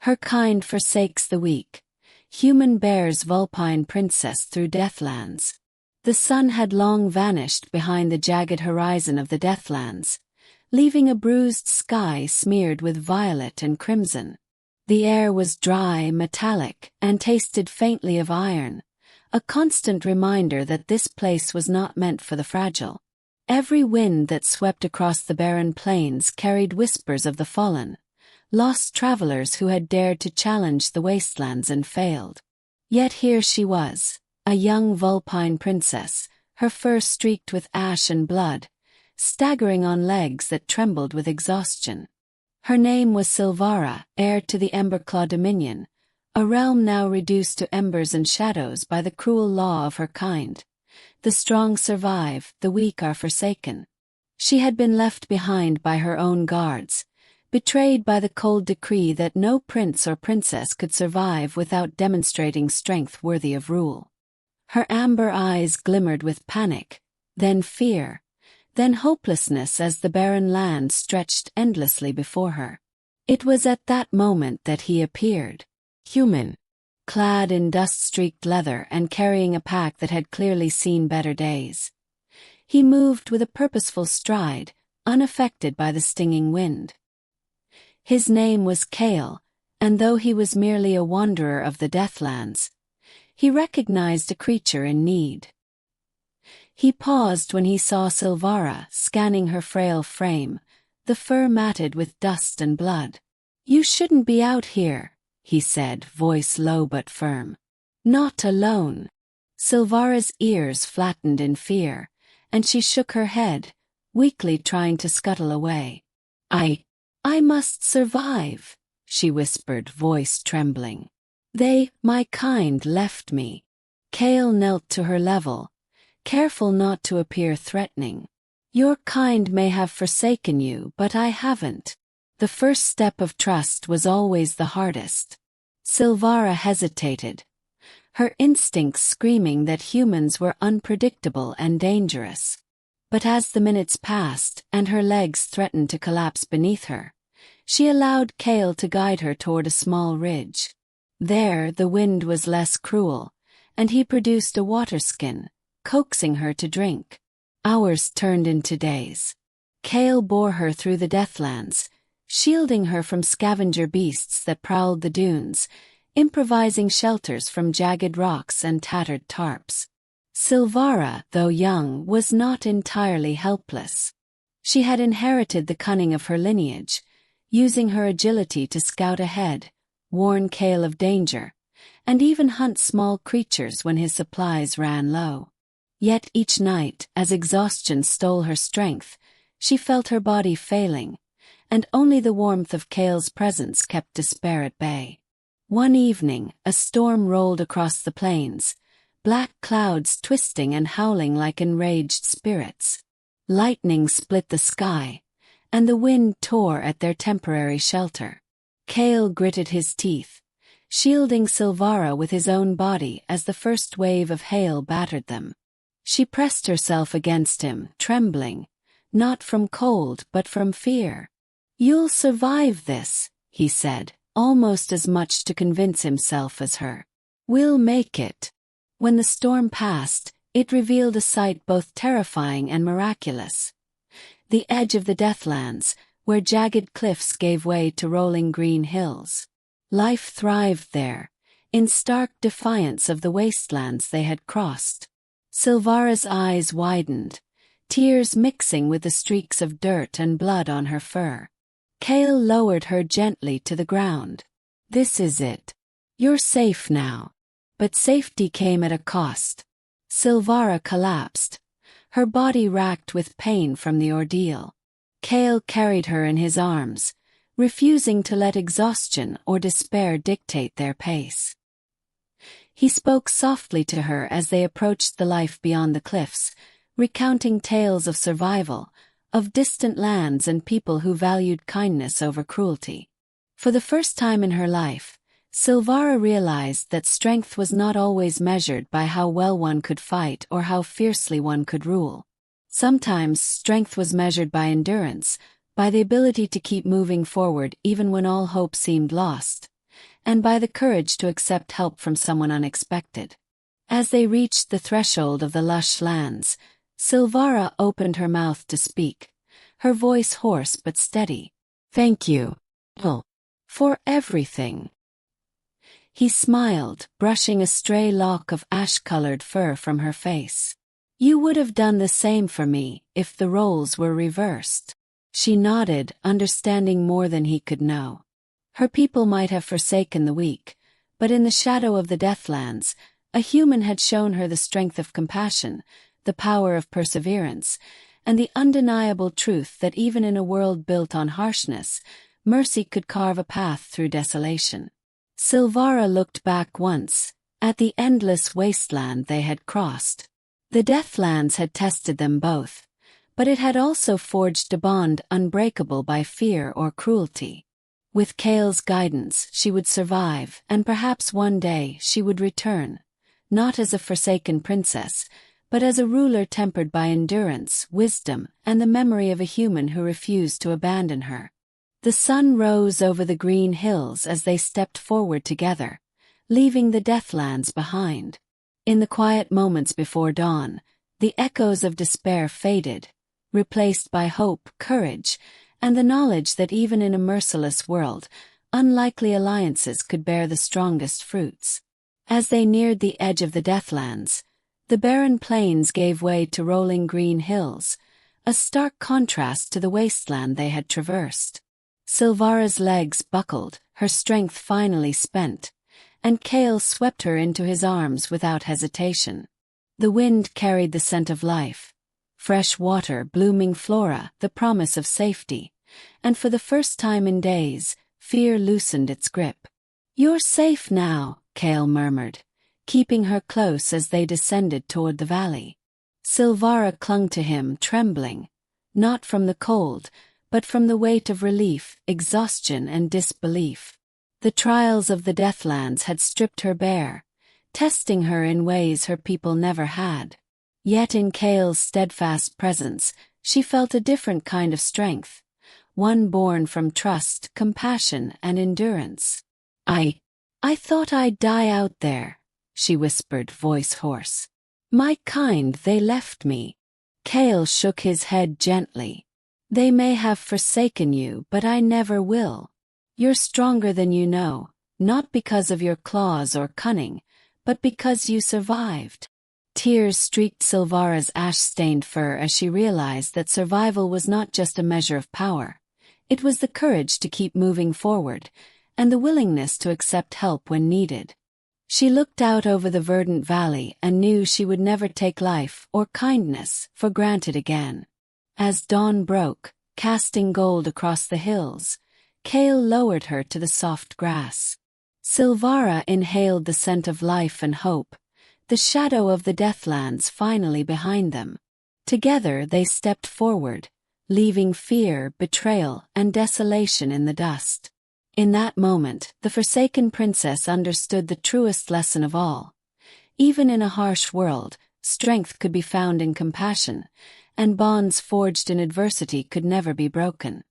Her kind forsakes the weak. Human bears Vulpine princess through Deathlands. The sun had long vanished behind the jagged horizon of the Deathlands, leaving a bruised sky smeared with violet and crimson. The air was dry, metallic, and tasted faintly of iron, a constant reminder that this place was not meant for the fragile. Every wind that swept across the barren plains carried whispers of the fallen, lost travelers who had dared to challenge the wastelands and failed. Yet here she was, a young Vulpine princess, her fur streaked with ash and blood, staggering on legs that trembled with exhaustion. Her name was Sylvara, heir to the Emberclaw dominion, a realm now reduced to embers and shadows by the cruel law of her kind. The strong survive, the weak are forsaken. She had been left behind by her own guards, betrayed by the cold decree that no prince or princess could survive without demonstrating strength worthy of rule. Her amber eyes glimmered with panic, then fear, then hopelessness as the barren land stretched endlessly before her. It was at that moment that he appeared, human, clad in dust-streaked leather and carrying a pack that had clearly seen better days. He moved with a purposeful stride, unaffected by the stinging wind. His name was Kael, and though he was merely a wanderer of the Deathlands, he recognized a creature in need. He paused when he saw Sylvara scanning her frail frame, the fur matted with dust and blood. "You shouldn't be out here," he said, voice low but firm. "Not alone." Sylvara's ears flattened in fear, and she shook her head, weakly trying to scuttle away. I must survive," she whispered, voice trembling. My kind left me." Kael knelt to her level, careful not to appear threatening. "Your kind may have forsaken you, but I haven't." The first step of trust was always the hardest. Sylvara hesitated, her instincts screaming that humans were unpredictable and dangerous. But as the minutes passed and her legs threatened to collapse beneath her, she allowed Kael to guide her toward a small ridge. There the wind was less cruel, and he produced a water skin, coaxing her to drink. Hours turned into days. Kael bore her through the Deathlands, shielding her from scavenger beasts that prowled the dunes, improvising shelters from jagged rocks and tattered tarps. Sylvara, though young, was not entirely helpless. She had inherited the cunning of her lineage, using her agility to scout ahead, warn Kael of danger, and even hunt small creatures when his supplies ran low. Yet each night, as exhaustion stole her strength, she felt her body failing, and only the warmth of Kael's presence kept despair at bay. One evening, a storm rolled across the plains, black clouds twisting and howling like enraged spirits. Lightning split the sky, and the wind tore at their temporary shelter. Kael gritted his teeth, shielding Sylvara with his own body as the first wave of hail battered them. She pressed herself against him, trembling, not from cold but from fear. "You'll survive this," he said, almost as much to convince himself as her. "We'll make it." When the storm passed, it revealed a sight both terrifying and miraculous. The edge of the Deathlands, where jagged cliffs gave way to rolling green hills. Life thrived there, in stark defiance of the wastelands they had crossed. Sylvara's eyes widened, tears mixing with the streaks of dirt and blood on her fur. Kael lowered her gently to the ground. "This is it. You're safe now." But safety came at a cost. Sylvara collapsed, her body racked with pain from the ordeal. Kael carried her in his arms, refusing to let exhaustion or despair dictate their pace. He spoke softly to her as they approached the life beyond the cliffs, recounting tales of survival, of distant lands and people who valued kindness over cruelty. For the first time in her life, Sylvara realized that strength was not always measured by how well one could fight or how fiercely one could rule. Sometimes strength was measured by endurance, by the ability to keep moving forward even when all hope seemed lost. and by the courage to accept help from someone unexpected. As they reached the threshold of the lush lands, Sylvara opened her mouth to speak, her voice hoarse but steady. "Thank you, for everything." He smiled, brushing a stray lock of ash-colored fur from her face. "You would have done the same for me if the roles were reversed." She nodded, understanding more than he could know. Her people might have forsaken the weak, but in the shadow of the Deathlands, a human had shown her the strength of compassion, the power of perseverance, and the undeniable truth that even in a world built on harshness, mercy could carve a path through desolation. Sylvara looked back once, at the endless wasteland they had crossed. The Deathlands had tested them both, but it had also forged a bond unbreakable by fear or cruelty. With Kael's guidance, she would survive, and perhaps one day she would return, not as a forsaken princess, but as a ruler tempered by endurance, wisdom, and the memory of a human who refused to abandon her. The sun rose over the green hills as they stepped forward together, leaving the Deathlands behind. In the quiet moments before dawn, the echoes of despair faded, replaced by hope, courage, and the knowledge that even in a merciless world, unlikely alliances could bear the strongest fruits. As they neared the edge of the Deathlands, the barren plains gave way to rolling green hills, a stark contrast to the wasteland they had traversed. Sylvara's legs buckled, her strength finally spent, and Kael swept her into his arms without hesitation. The wind carried the scent of life, fresh water, blooming flora, the promise of safety, and for the first time in days, fear loosened its grip. "You're safe now," Kael murmured, keeping her close as they descended toward the valley. Sylvara clung to him, trembling, not from the cold, but from the weight of relief, exhaustion, and disbelief. The trials of the Deathlands had stripped her bare, testing her in ways her people never had. Yet in Kael's steadfast presence, she felt a different kind of strength, one born from trust, compassion, and endurance. I thought I'd die out there," she whispered, voice hoarse. "My kind, they left me." Kael shook his head gently. "They may have forsaken you, but I never will. You're stronger than you know, not because of your claws or cunning, but because you survived." Tears streaked Sylvara's ash-stained fur as she realized that survival was not just a measure of power. It was the courage to keep moving forward, and the willingness to accept help when needed. She looked out over the verdant valley and knew she would never take life or kindness for granted again. As dawn broke, casting gold across the hills, Kael lowered her to the soft grass. Sylvara inhaled the scent of life and hope, the shadow of the Deathlands finally behind them. Together they stepped forward, leaving fear, betrayal, and desolation in the dust. In that moment, the forsaken princess understood the truest lesson of all. Even in a harsh world, strength could be found in compassion, and bonds forged in adversity could never be broken.